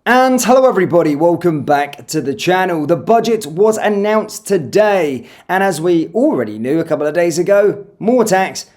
And hello everybody, welcome back to the channel. The budget was announced today, and as we already knew a couple of days ago, more tax,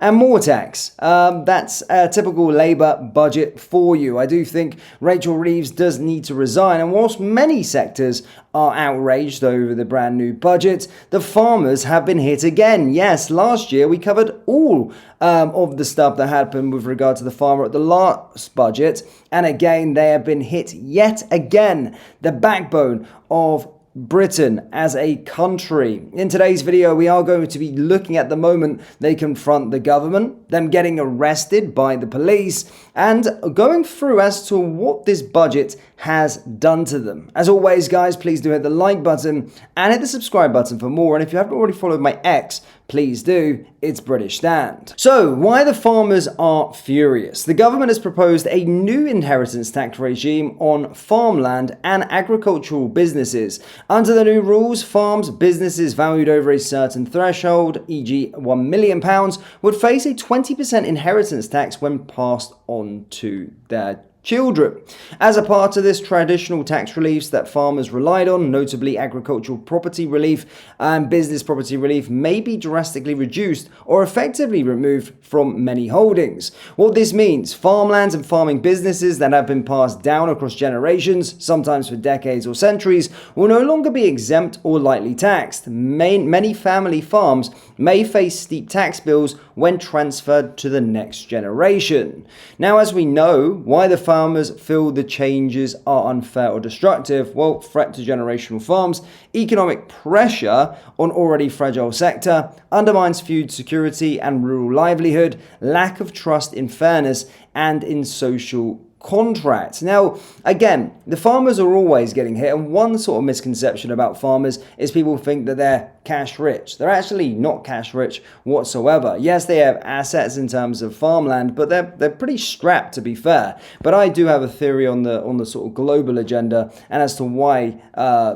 and more tax. That's a typical Labour budget for you. I do think Rachel Reeves does need to resign, and whilst many sectors are outraged over the brand new budget, the farmers have been hit again. Yes, last year we covered all of the stuff that happened with regard to the farmer at the last budget, and again they have been hit yet again. The backbone of Britain as a country. In today's video, we are going to be looking at the moment they confront the government, them getting arrested by the police, and going through as to what this budget has done to them. As always, guys, please do hit the like button and hit the subscribe button for more. And if you haven't already followed my X, please do. It's British Stand. So, why the farmers are furious? The government has proposed a new inheritance tax regime on farmland and agricultural businesses. Under the new rules, farms, businesses valued over a certain threshold, e.g. £1 million, would face a 20% inheritance tax when passed on to their children. As a part of this, traditional tax reliefs that farmers relied on, notably agricultural property relief and business property relief, may be drastically reduced or effectively removed from many holdings. What this means, farmlands and farming businesses that have been passed down across generations, sometimes for decades or centuries, will no longer be exempt or lightly taxed. Many family farms may face steep tax bills when transferred to the next generation. Now, as we know, why the farmers feel the changes are unfair or destructive? Well, threat to generational farms, economic pressure on already fragile sector, undermines food security and rural livelihood, lack of trust in fairness and in social contracts. Now, again, the farmers are always getting hit, and one sort of misconception about farmers is people think that they're cash rich. They're actually not cash rich whatsoever. Yes, they have assets in terms of farmland, but they're pretty strapped, to be fair. But I do have a theory on the sort of global agenda and as to why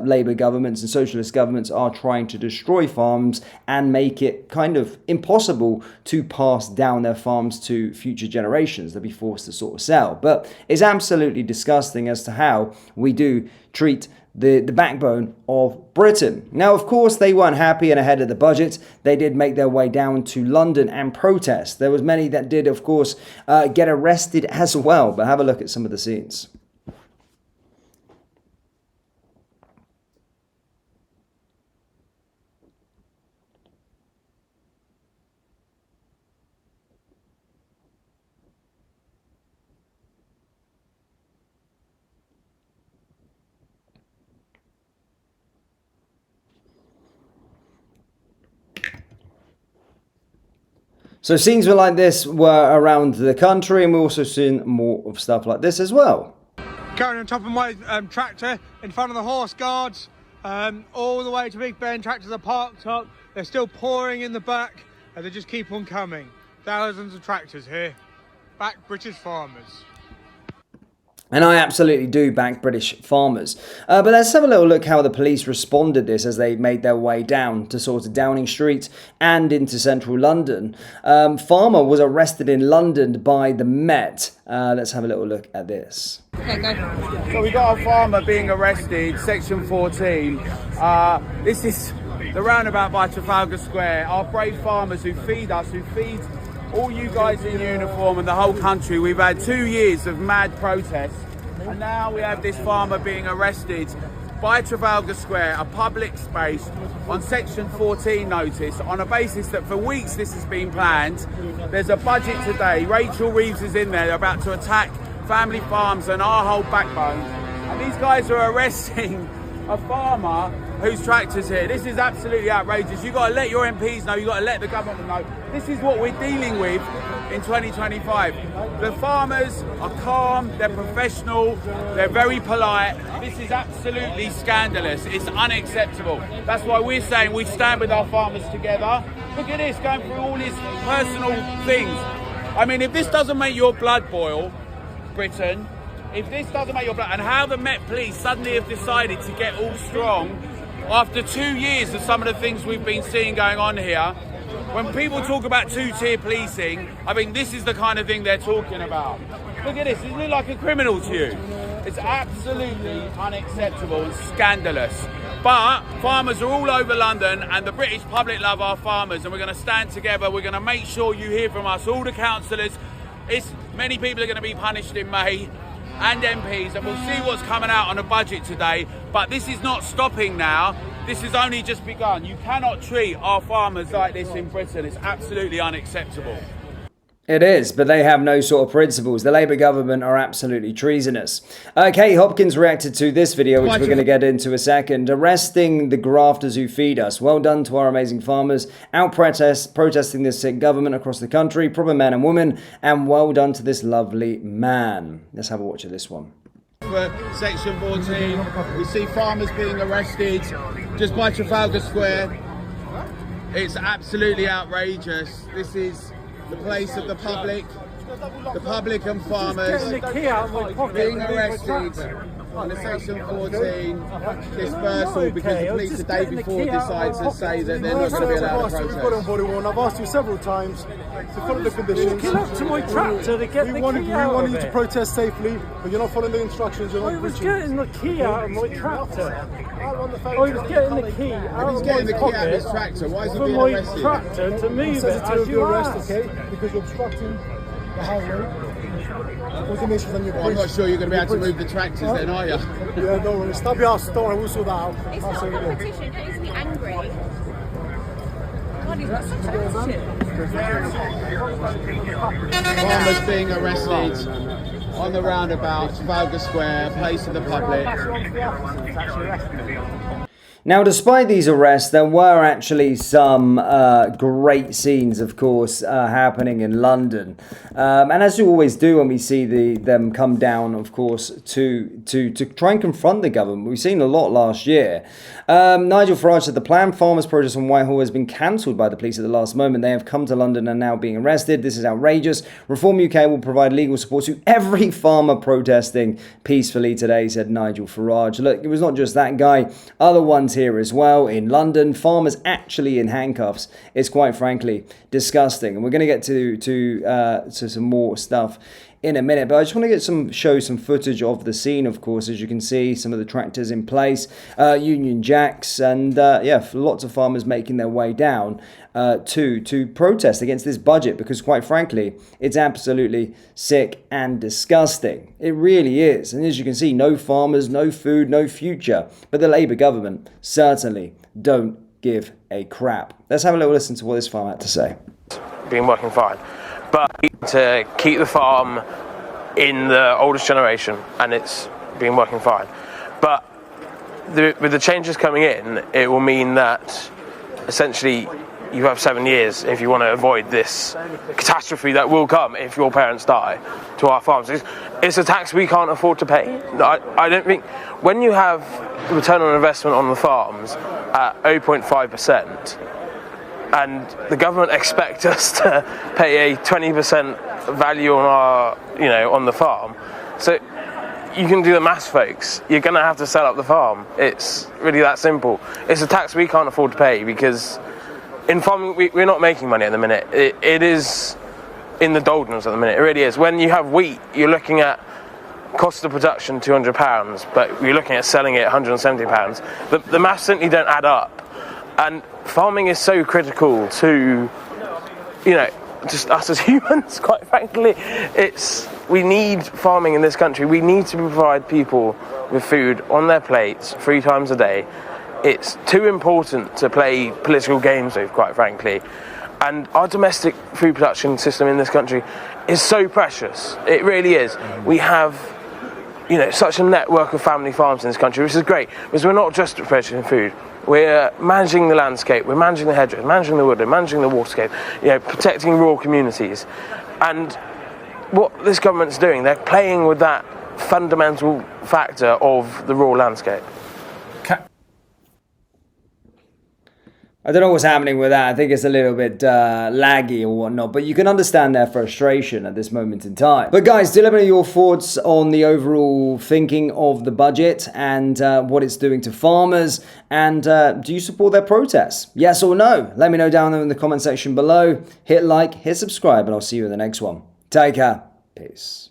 Labour governments and socialist governments are trying to destroy farms and make it kind of impossible to pass down their farms to future generations. They'll be forced to sort of sell. But it's absolutely disgusting as to how we do treat the backbone of Britain. Now, of course, they weren't happy, and ahead of the budget, they did make their way down to London and protest. There was many that did, of course, get arrested as well, but have a look at some of the scenes. So scenes like this were around the country, and we've also seen more of stuff like this as well. Going on top of my tractor in front of the horse guards, all the way to Big Ben. Tractors are parked up, they're still pouring in the back, and they just keep on coming. Thousands of tractors here. Back British farmers. And I absolutely do back British farmers. But let's have a little look how the police responded this as they made their way down to sort of Downing Street and into central London. Farmer was arrested in London by the Met. Let's have a little look at this. So we got a farmer being arrested, section 14. This is the roundabout by Trafalgar Square. Our brave farmers who feed us, who feed all you guys in uniform and the whole country. We've had 2 years of mad protests, and now we have this farmer being arrested by Trafalgar Square, a public space, on section 14 notice, on a basis that for weeks this has been planned. There's a budget today. Rachel Reeves is in there. They're about to attack family farms and our whole backbone, and these guys are arresting a farmer whose tractor's here. This is absolutely outrageous. You've got to let your MPs know, you've got to let the government know. This is what we're dealing with in 2025. The farmers are calm, they're professional, they're very polite. This is absolutely scandalous. It's unacceptable. That's why we're saying we stand with our farmers together. Look at this, going through all his personal things. I mean, if this doesn't make your blood boil, Britain, if this doesn't make your blood, and how the Met Police suddenly have decided to get all strong after 2 years of some of the things we've been seeing going on here. When people talk about two-tier policing, I think this is the kind of thing they're talking about. Look at this, does it look like a criminal to you? It's absolutely unacceptable and scandalous. But farmers are all over London, and the British public love our farmers, and we're going to stand together. We're going to make sure you hear from us, all the councillors. Many people are going to be punished in May, and MPs, and we'll see what's coming out on the budget today. But this is not stopping now. This has only just begun. You cannot treat our farmers like this in Britain. It's absolutely unacceptable. It is, but they have no sort of principles. The Labour government are absolutely treasonous. Kate Hopkins reacted to this video, which we're going to get into a second. Arresting the grafters who feed us. Well done to our amazing farmers. Out protesting this sick government across the country. Proper men and women. And well done to this lovely man. Let's have a watch of this one. For Section 14, we see farmers being arrested just by Trafalgar Square. It's absolutely outrageous. This is the place of the public and farmers being arrested on the Section 14 dispersal because the police the day before decide to say that they're not going to be allowed to protest. I've asked you several times to follow the conditions. Get up to my tractor to get the key out of it. We wanted you to protest safely, but you're not following the instructions. I was getting the key out of my tractor. I was getting the key out of my pocket. Out of his tractor. Why is he being my arrested? tractor to move it as you asked. Okay? Because you're obstructing the highway. I'm not sure you're going to be able to move the tractors then, are you? Yeah, don't worry. Stop your ass. Don't worry, we'll sort that out. It's not a competition, don't need to be angry. God, he's got such attitude. Farmers being arrested on the roundabout, Trafalgar Square, place of the public. Now, despite these arrests, there were actually some great scenes, of course, happening in London. And as you always do when we see them come down, of course, to try and confront the government. We've seen a lot last year. Nigel Farage said the planned farmers' protest on Whitehall has been cancelled by the police at the last moment. They have come to London and are now being arrested. This is outrageous. Reform UK will provide legal support to every farmer protesting peacefully today, said Nigel Farage. Look, it was not just that guy. Other ones here as well in London, farmers actually in handcuffs. It's quite frankly disgusting, and we're going to get to some more stuff in a minute, but I just want to show some footage of the scene. Of course, as you can see, some of the tractors in place, Union Jacks, and lots of farmers making their way down to protest against this budget, because quite frankly, it's absolutely sick and disgusting. It really is. And as you can see, no farmers, no food, no future. But the Labour government certainly don't give a crap. Let's have a little listen to what this farmer had to say. Been working fine, but to keep the farm in the oldest generation, and it's been working fine. But with the changes coming in, it will mean that essentially you have 7 years if you want to avoid this catastrophe that will come if your parents die to our farms. It's a tax we can't afford to pay. I don't think when you have return on investment on the farms at 0.5%, and the government expect us to pay a 20% value on on the farm. So you can do the maths, folks. You're going to have to sell up the farm. It's really that simple. It's a tax we can't afford to pay, because in farming we're not making money at the minute. It is in the doldrums at the minute. It really is. When you have wheat, you're looking at cost of production £200, but you're looking at selling it £170. The maths simply don't add up. And farming is so critical to, just us as humans, quite frankly. We need farming in this country. We need to provide people with food on their plates 3 times a day. It's too important to play political games with, quite frankly. And our domestic food production system in this country is so precious. It really is. We have, such a network of family farms in this country, which is great, because we're not just producing food. We're managing the landscape, we're managing the hedgerows, managing the woodland, managing the waterscape, protecting rural communities. And what this government's doing, they're playing with that fundamental factor of the rural landscape. I don't know what's happening with that. I think it's a little bit laggy or whatnot, but you can understand their frustration at this moment in time. But guys, do let me know your thoughts on the overall thinking of the budget and what it's doing to farmers. And do you support their protests? Yes or no? Let me know down there in the comment section below. Hit like, hit subscribe, and I'll see you in the next one. Take care. Peace.